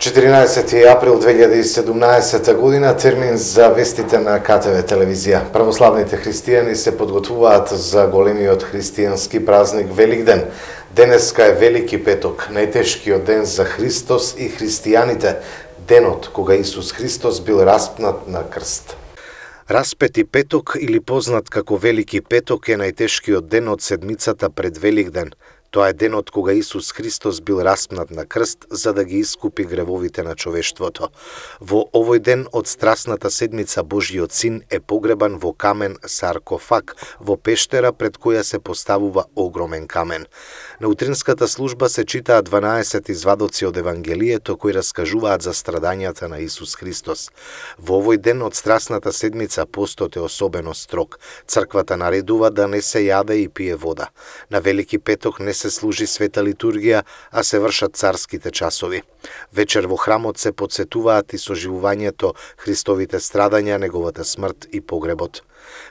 14. април 2017 година, термин за вестите на КТВ телевизија. Православните христијани се подготвуваат за големиот христијански празник Великден. Денеска е Велики петок, најтешкиот ден за Христос и христијаните, денот кога Исус Христос бил распнат на крст. Распети петок или познат како Велики петок е најтешкиот ден од седмицата пред Великден. Тоа е денот кога Исус Христос бил распнат на крст за да ги искупи гревовите на човештвото. Во овој ден од страсната седмица Божиот син е погребан во камен саркофаг, во пештера пред која се поставува огромен камен. На утринската служба се читаат 12 извадоци од Евангелието кои раскажуваат за страдањата на Исус Христос. Во овој ден од страсната седмица постот е особено строг. Црквата наредува да не се јаде и пие вода. На Велики петок не се служи света литургија, а се вршат царските часови. Вечер во храмот се подсетуваат и соживувањето, Христовите страдања, неговата смрт и погребот.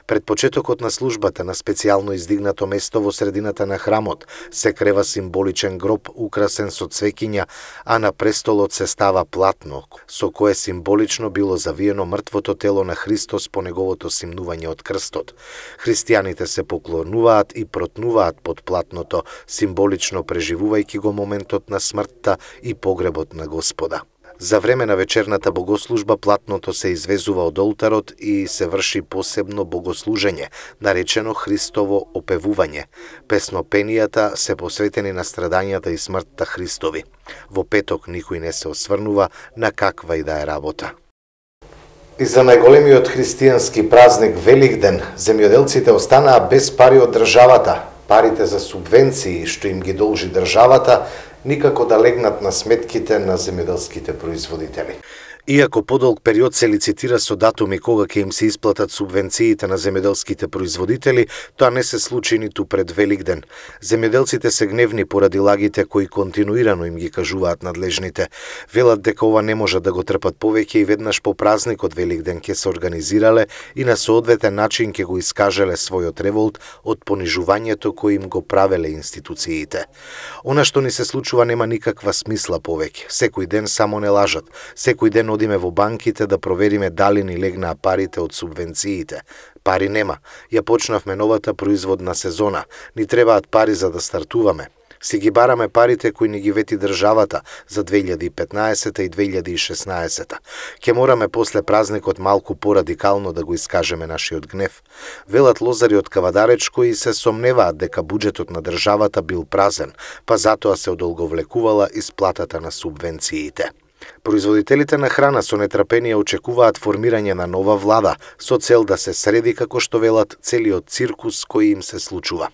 Пред почетокот на службата на специјално издигнато место во средината на храмот се крева символичен гроб украсен со цвеќиња, а на престолот се става платно, со кое символично било завиено мртвото тело на Христос по неговото симнување од крстот. Христијаните се поклонуваат и протнуваат под платното, символично преживувајќи го моментот на смртта и погребот на Господа. За време на вечерната богослужба платното се извезува од олтарот и се врши посебно богослужење, наречено Христово опевување. Песнопенијата се посветени на страдањата и смртта Христови. Во петок никој не се осврнува на каква и да е работа. И за најголемиот христијански празник Великден, земјоделците останаа без пари од државата. Парите за субвенции што им ги должи државата никако да легнат на сметките на земјоделските производители. Иако подолг период се лицитира со датуми кога ќе им се исплатат субвенциите на земјоделските производители, тоа не се случи ниту пред Великден. Земјоделците се гневни поради лагите кои континуирано им ги кажуваат надлежните. Велат дека ова не може да го трпат повеќе и веднаш по празникот Великден ќе се организирале и на соодветен начин ќе го искажеле својот револт од понижувањето кој им го правеле институциите. Она што ни се случува нема никаква смисла повеќе. Секој ден само не лажат. Секој ден одиме во банките да провериме дали ни легнаа парите од субвенциите. Пари нема. Ја почнавме новата производна сезона. Ни требаат пари за да стартуваме. Си ги бараме парите кои ни ги вети државата за 2015 и 2016. Ке мораме после празникот малку порадикално да го искажеме нашиот гнев. Велат лозари од Кавадаречко и се сомневаат дека буџетот на државата бил празен, па затоа се одолговлекувала исплатата на субвенциите. Производителите на храна со нетрпение очекуваат формирање на нова влада со цел да се среди, како што велат, целиот циркус кој им се случува.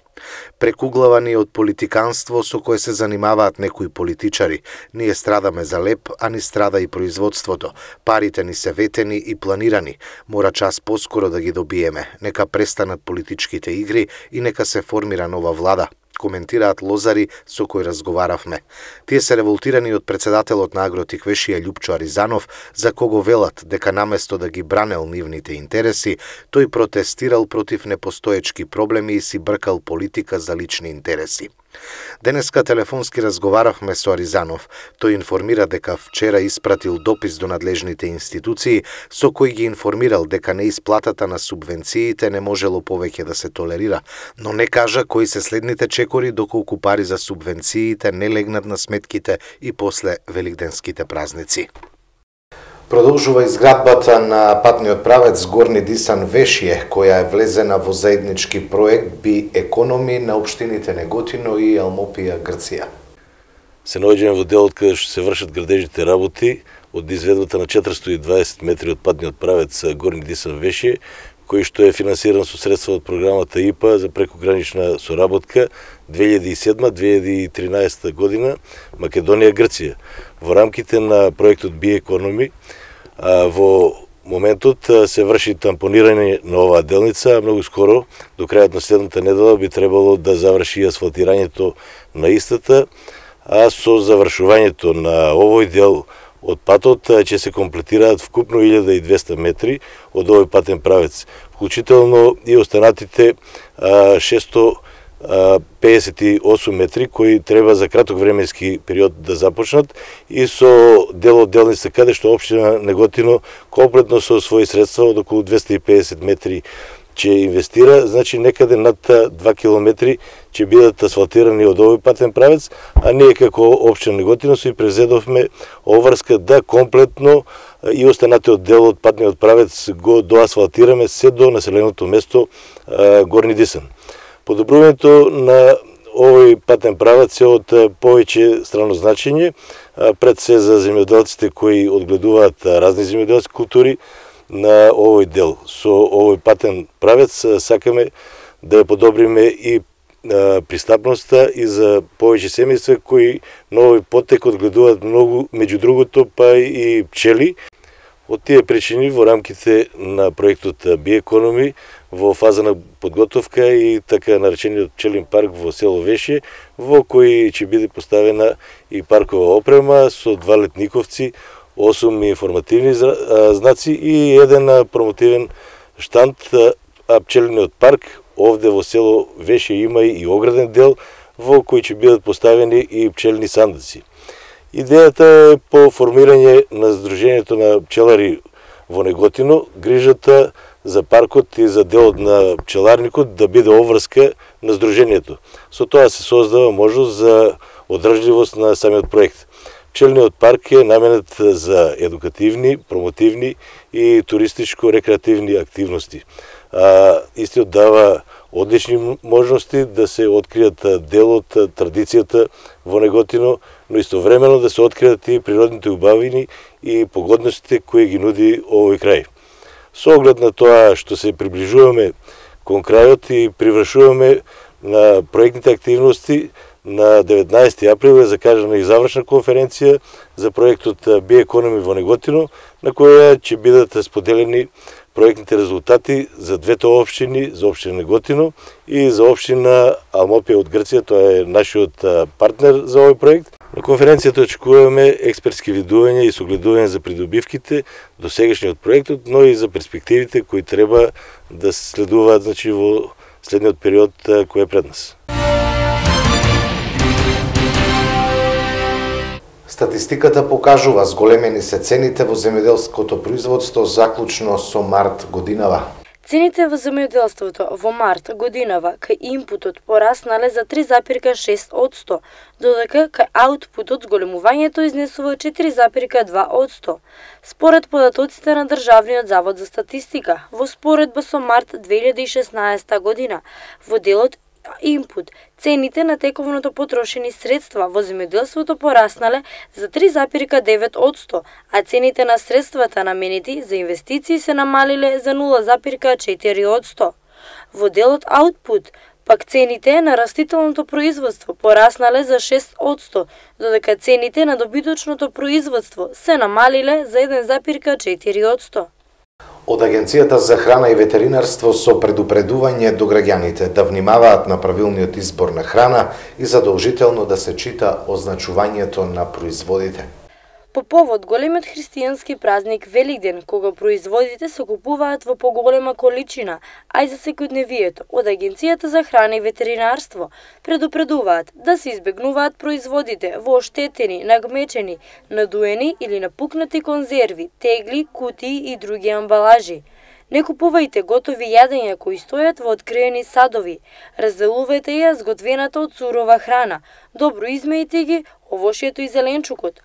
Прекуглавани од политиканство со кое се занимаваат некои политичари, ние страдаме за леп, а ни страда и производството. Парите ни се ветени и планирани. Мора час поскоро да ги добиеме. Нека престанат политичките игри и нека се формира нова влада, коментираат лозари со кои разговаравме. Тие се револтирани од председателот на Агротиквешија Љупчо Аризанов, за кого велат дека наместо да ги бранел нивните интереси, тој протестирал против непостоечки проблеми и си бркал политика за лични интереси. Денеска телефонски разговаравме со Аризанов. Тој информира дека вчера испратил допис до надлежните институции со кој ги информирал дека неисплатата на субвенциите не можело повеќе да се толерира, но не кажа кои се следните чекори доколку пари за субвенциите не легнат на сметките и после великденските празници. Продолжува изградбата на патниот правец Горни Дисан-Вешје, која е влезена во заеднички проект Би Економи на општините Неготино и Алмопија, Грција. Се наоѓаме во делот каде што се вршат градежните работи од изведбата на 420 метри од патниот правец Горни Дисан-Вешје, кој што е финансиран со средства од програмата ИПА за прекогранична соработка 2007-2013 година Македонија-Грција. Во рамките на проектот Би Економи, во моментот се врши тампонирање на оваа делница, а многу скоро, до крајот на следната недела, би требало да заврши асфалтирањето на истата, а со завршувањето на овој дел од патот ќе се комплетираат вкупно 1200 метри од овој патен правец, вклучително и останатите 600 58 метри кои треба за краток временски период да започнат и со дел од делница каде што општина Неготино комплетно со своји средства од околу 250 метри ќе инвестира, значи некаде над 2 километри ќе бидат асфалтирани од овој патен правец, а ние како општина Неготино си презедовме обврска да комплетно и останатиот дел од патниот правец го доасфалтираме се до населеното место Горни Дисан. Подобрувањето на овој патен правец е од повеќе странно значење, пред се за земјоделците кои одгледуваат разни земјоделски култури на овој дел. Со овој патен правец сакаме да ја подобриме и пристапноста и за повеќе семејства кои на овој потек одгледуваат многу, меѓу другото па и пчели. Од тие причини во рамките на проектот Биекономи во фаза на подготовка и така наречениот пчелин парк во село Веше, во кој ќе биде поставена и паркова опрема со 2 летниковци, 8 информативни знаци и еден промотивен штанд, а пчелиниот парк овде во село Веше има и ограден дел во кој ќе бидат поставени и пчелни сандаци. Идејата е по формирање на Сдруженијето на пчелари во Неготино, грижата за паркот и за делот на пчеларникот да биде обврска на Сдруженијето. Со тоа се создава можност за одржливост на самиот проект. Пчелниот парк е наменет за едукативни, промотивни и туристичко-рекреативни активности. Истиот дава одлични можности да се откријат дел од традицијата во Неготино, но истовремено да се откријат и природните убавини и погодностите кои ги нуди овој крај. Со оглед на тоа што се приближуваме кон крајот и привршуваме на проектните активности, на 19 април е закажана и завршна конференција за проектот Биекономи во Неготино, на која ќе бидат споделени проектните резултати за двете општини, за општина Неготино и за општина Алмопија од Грција, тоа е нашиот партнер за овој проект. На конференцијата очекуваме експертски видувања и согледување за придобивките до сегашниот проектот, но и за перспективите кои треба да се следуваат во следниот период кој е пред нас. Статистиката покажува зголемени се цените во земјоделското производство заклучно со март годинава. Цените во земјоделството во март годинава кај инпутот пораснале за 3,6%, додека кај аутпутот зголемувањето изнесува 4,2%. Според податоците на Државниот завод за статистика, во споредба со март 2016 година, во делот инпут, цените на тековното потрошени средства во земјоделството пораснале за 3,9%, а цените на средствата наменети за инвестиции се намалиле за 0,4%. Во делот аутпут, пак цените на растителното производство пораснале за 6%, додека цените на добиточното производство се намалиле за 1,4%. Од Агенцијата за храна и ветеринарство со предупредување до граѓаните да внимаваат на правилниот избор на храна и задолжително да се чита означувањето на производите. По повод големиот христијански празник Великден, кога производите се купуваат во поголема количина, а и за секојдневието, од Агенцијата за храна и ветеринарство предупредуваат да се избегнуваат производите во оштетени, нагмечени, надуени или напукнати конзерви, тегли, кутии и други амбалажи. Не купувајте готови јадења кои стојат во откриени садови. Разделувајте ја зготвената од сурова храна. Добро измејте ги овошјето и зеленчукот.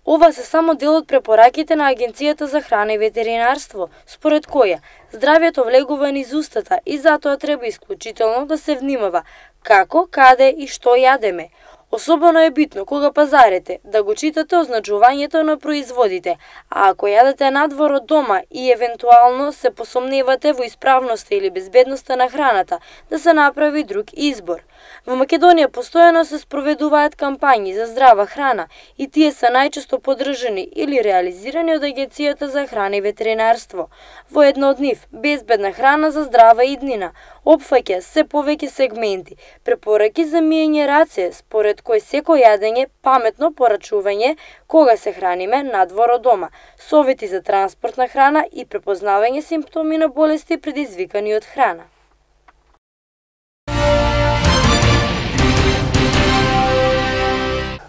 Ова се само дел од препораките на Агенцијата за храна и ветеринарство, според која здравјето влегува низ устата и затоа треба исклучително да се внимава како, каде и што јадеме. Особено е битно кога пазарите да го читате означувањето на производите, а ако јадете надвор од дома и евентуално се посомневате во исправноста или безбедноста на храната, да се направи друг избор. Во Македонија постојано се спроведуваат кампањи за здрава храна и тие се најчесто поддржани или реализирани од Агенцијата за храна и ветеринарство. Во едно од нив, безбедна храна за здрава иднина, опфаќа се повеќе сегменти, препораки за миење раце, според кој секој јадење, паметно порачување кога се храниме надвор од дома, совети за транспорт на храна и препознавање симптоми на болести предизвикани од храна.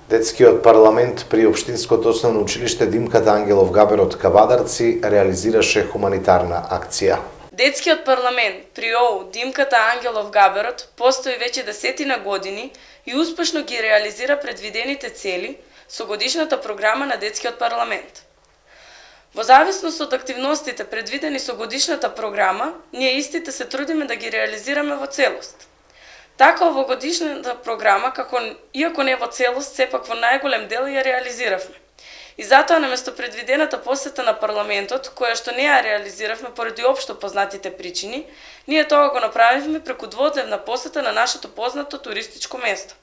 Детскиот парламент при Општинското основно училиште Димката Ангелов Габер од Кавадарци реализираше хуманитарна акција. Детскиот парламент при ОУ Димката Ангелов Габерот постои веќе 10 години и успешно ги реализира предвидените цели со годишната програма на Детскиот парламент. Во зависност од активностите предвидени со годишната програма, ние истите се трудиме да ги реализираме во целост. Така овогодишната програма, иако не во целост, сепак во најголем дел ја реализиравме. И затоа наместо предвидената посета на парламентот, која што не ја реализиравме поради општо познатите причини, ние тоа го направивме преку дводневна посета на нашето познато туристичко место.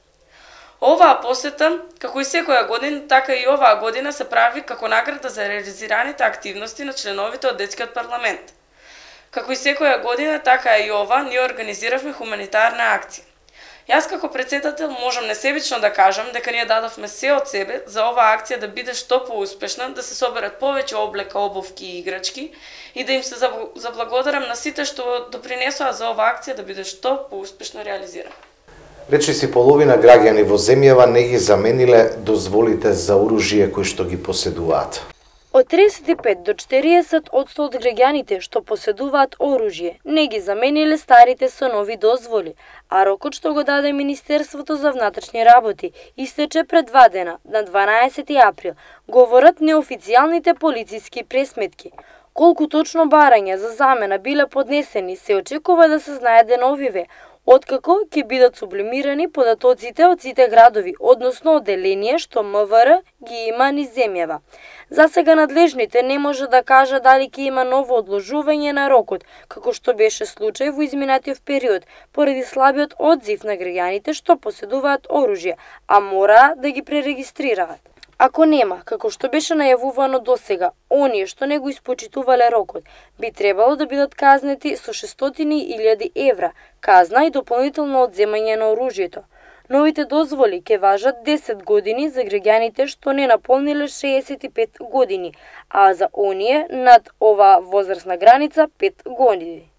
Оваа посета, како и секоја година, така и оваа година се прави како награда за реализираните активности на членовите од Детскиот парламент. Како и секоја година, така и ова, ние организиравме хуманитарна акција. Јас како председател можам несебично да кажам дека ние дадовме се од себе за оваа акција да биде што поуспешна, да се соберат повеќе облека, обувки и играчки и да им се заблагодарам на сите што допринесоа за оваа акција да биде што поуспешно реализирана. Речиси половина граѓани во земјава не ги замениле дозволите за оружје кои што ги поседуваат. Од 35 до 40% од граѓаните што поседуваат оружје не ги замениле старите со нови дозволи, а рокот што го даде Министерството за внатрешни работи истече пред 2 дена, на 12 април, говорат неофицијалните полициски пресметки. Колку точно барања за замена биле поднесени се очекува да се знае деновиве, откако ќе бидат сублимирани податоците од сите градови, односно одделение што МВР ги има низ земјава. За сега надлежните не може да кажа дали ќе има ново одложување на рокот, како што беше случај во изминатиот период, поради слабиот одзив на граѓаните што поседуваат оружје, а мора да ги пререгистрираат. Ако нема, како што беше најавувано досега, оние што не го испочитувале рокот, би требало да бидат казнети со 600.000 евра, казна и дополнително одземање на оружјето. Новите дозволи ќе важат 10 години за граѓаните што не наполниле 65 години, а за оние над оваа возрастна граница 5 години.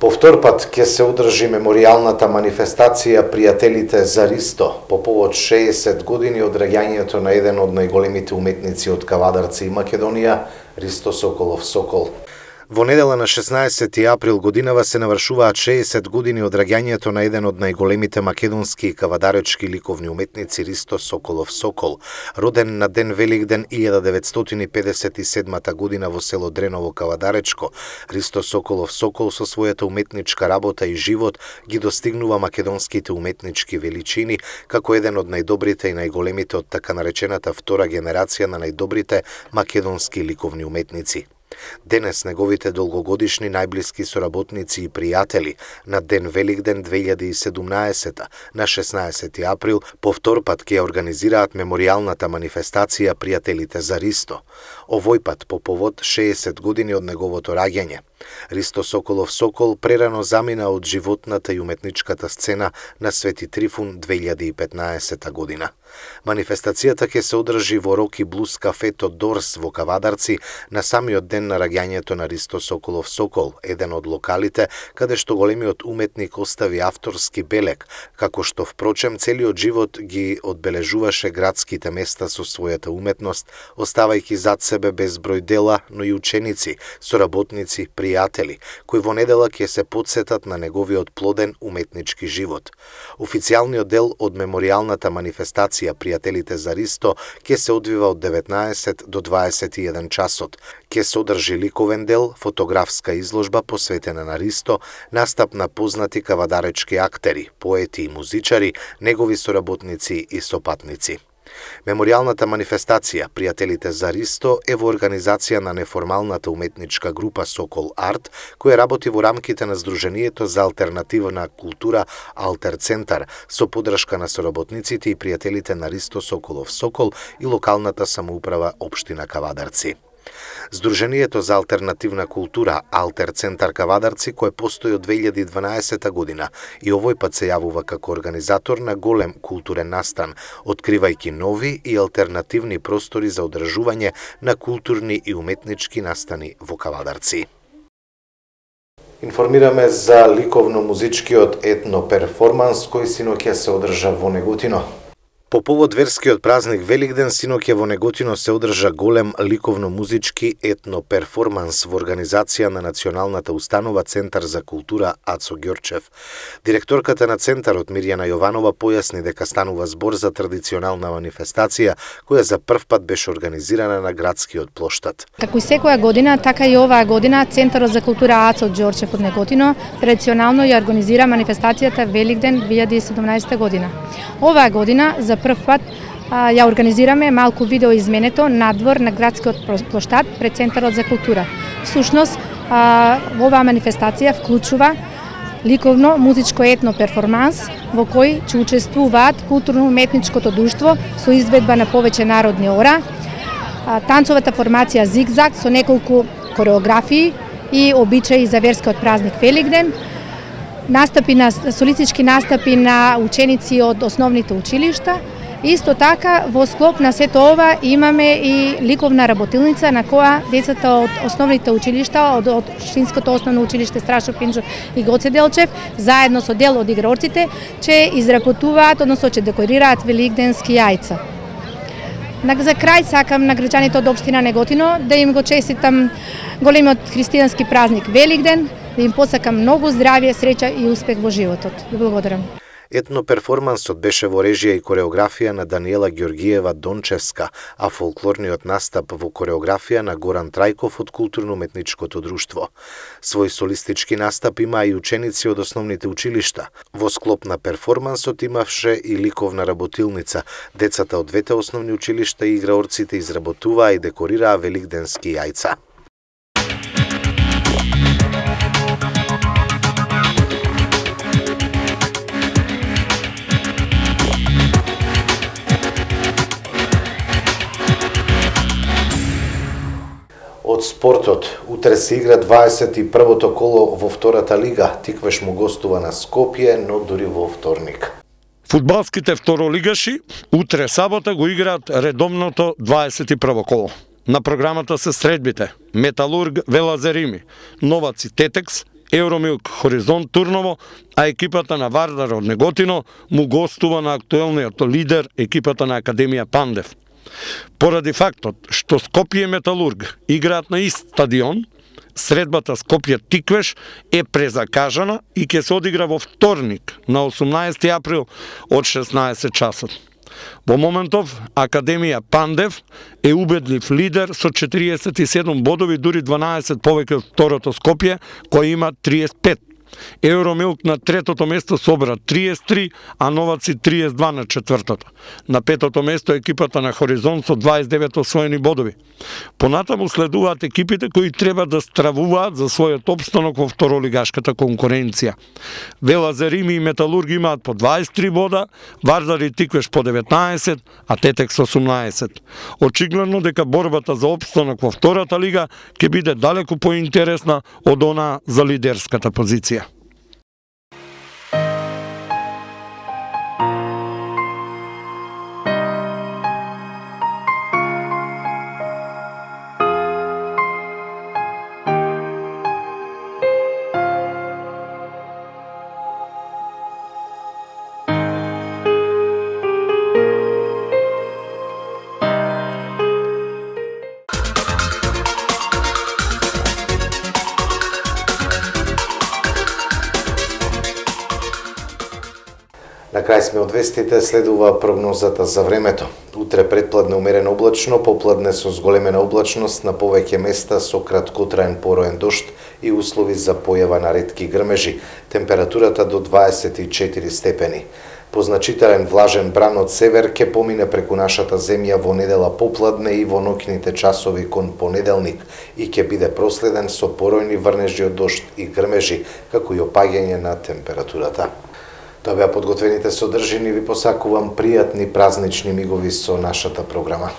Повтор пат ќе се одржи меморијалната манифестација Пријателите за Ристо по повод 60 години од раѓањето на еден од најголемите уметници од Кавадарци и Македонија, Ристо Соколов Сокол. Во недела на 16 април годинава се навршуваат 60 години од раѓањето на еден од најголемите македонски и кавадаречки ликовни уметници Ристо Соколов Сокол, роден на ден Великден 1957 година во село Дреново Кавадаречко. Ристо Соколов Сокол со својата уметничка работа и живот ги достигнува македонските уметнички величини како еден од најдобрите и најголемите од така наречената втора генерација на најдобрите македонски ликовни уметници. Денес неговите долгогодишни најблиски соработници и пријатели на ден Великден 2017 на 16 април повтор пат ќе организираат меморијалната манифестација Пријателите за Ристо, овој пат по повод 60 години од неговото раѓање. Ристо Соколов Сокол прерано замина од животната и уметничката сцена на Свети Трифун 2015 година. Манифестацијата ќе се одржи во Роки Блуз кафето Дорс во Кавадарци на самиот ден на раѓањето на Ристо Соколов Сокол, еден од локалите каде што големиот уметник остави авторски белег, како што впрочем целиот живот ги одбележуваше градските места со својата уметност, оставајќи зад себе безброј дела, но и ученици, соработници, пријатели, кои во недела ќе се потсетат на неговиот плоден уметнички живот. Официјалниот дел од меморијалната манифестација Пријателите за Ристо ќе се одвива од 19 до 21 часот. Ќе се одржи ликовен дел, фотографска изложба посветена на Ристо, настап на познати кавадаречки актери, поети и музичари, негови соработници и сопатници. Меморијалната манифестација Пријателите за Ристо е во организација на неформалната уметничка група Сокол Арт, која работи во рамките на Сдруженијето за алтернативна култура Алтер Центар, со подршка на соработниците и пријателите на Ристо Соколов Сокол и локалната самоуправа општина Кавадарци. Сдруженијето за алтернативна култура Алтер Центар Кавадарци, кој постои од 2012 година и овој пат се јавува како организатор на голем културен настан, откривајќи нови и алтернативни простори за одржување на културни и уметнички настани во Кавадарци. Информираме за ликовно-музичкиот етно-перформанс кој синоќа се одржа во Неготино. По повод верскиот празник Великден, синоќа во Неготино се одржа голем ликовно-музички етно-перформанс во организација на Националната установа Центар за култура Ацо Ѓорчев. Директорката на Центарот Мирјана Јованова појасни дека станува збор за традиционална манифестација која за прв пат беше организирана на градскиот плоштад. Како и секоја година, така и оваа година Центарот за култура Ацо Ѓорчев од Неготино традиционално ја организира манифестацијата Великден 2017 година. Оваа година за прв пат ја организираме малку видео изменето надвор на градскиот плоштад пред Центарот за култура. Всушност, оваа манифестација вклучува ликовно музичко етно перформанс во кој ќе учествуваат културно-уметничкото друштво со изведба на повеќе народни ора, танцовата формација Зигзаг со неколку кореографии и обичаи за верскиот празник Великден, солистички настапи на ученици од основните училишта. Исто така, во склоп на сето ова имаме и ликовна работилница на која децата од основните училишта, од Општинското основно училиште Страшо Пинџо и Гоце Делчев, заедно со дел од играорците, ќе изработуваат, односно ќе декорираат великденски јајца. За крај сакам на граѓаните од општина Неготино да им го честитам големиот христијански празник Великден, да им посакам многу здравје, среќа и успех во животот. Ви благодарам. Етно-перформансот беше во режија и кореографија на Даниела Ѓоргиева Дончевска, а фолклорниот настап во кореографија на Горан Трајков од Културно-уметничкото друштво. Свој солистички настап има и ученици од основните училишта. Во склоп на перформансот имавше и ликовна работилница. Децата од двете основни училишта и играорците изработуваа и декорираа великденски јајца. Од спортот, утре се игра 21-то коло во втората лига. Тиквеш му гостува на Скопје, но дури во вторник. Фудбалските второлигаши утре сабота го играат редовното 21-во коло. На програмата се средбите Металург Велазерими, Новаци Тетекс, Евромилк Хоризонт Турново, а екипата на Вардар од Неготино му гостува на актуелниот лидер екипата на Академија Пандев. Поради фактот што Скопје и Металург играат на ист стадион, средбата Скопје Тиквеш е презакажана и ќе се одигра во вторник на 18 април од 16 часот. Во моментов Академија Пандев е убедлив лидер со 47 бодови, дури 12 повеќе од второто Скопје кој има 35. Евромилк на третото место собра 33, а Новаци 32 на четвртото. На петото место екипата на Хоризонт со 29 освоени бодови. Понатаму следуваат екипите кои треба да стравуваат за својот опстанок во второлигашката конкуренција. Велазерими и Металурги имаат по 23 бода, Вардар и Тиквеш по 19, а Тетекс 18. Очигледно дека борбата за опстанок во втората лига ќе биде далеку поинтересна од она за лидерската позиција. На крај сме од вестите, следува прогнозата за времето. Утре предпладне умерено облачно, попладне со зголемена облачност на повеќе места со краткотраен пороен дожд и услови за појава на ретки грмежи. Температурата до 24 степени. Позначителен влажен бран од север ќе помине преку нашата земја во недела попладне и во ноќните часови кон понеделник и ќе биде проследен со поројни врнежи од дожд и грмежи, како и опаѓање на температурата. Тоа беа подготвените содржини, ви посакувам пријатни празнични мигови со нашата програма.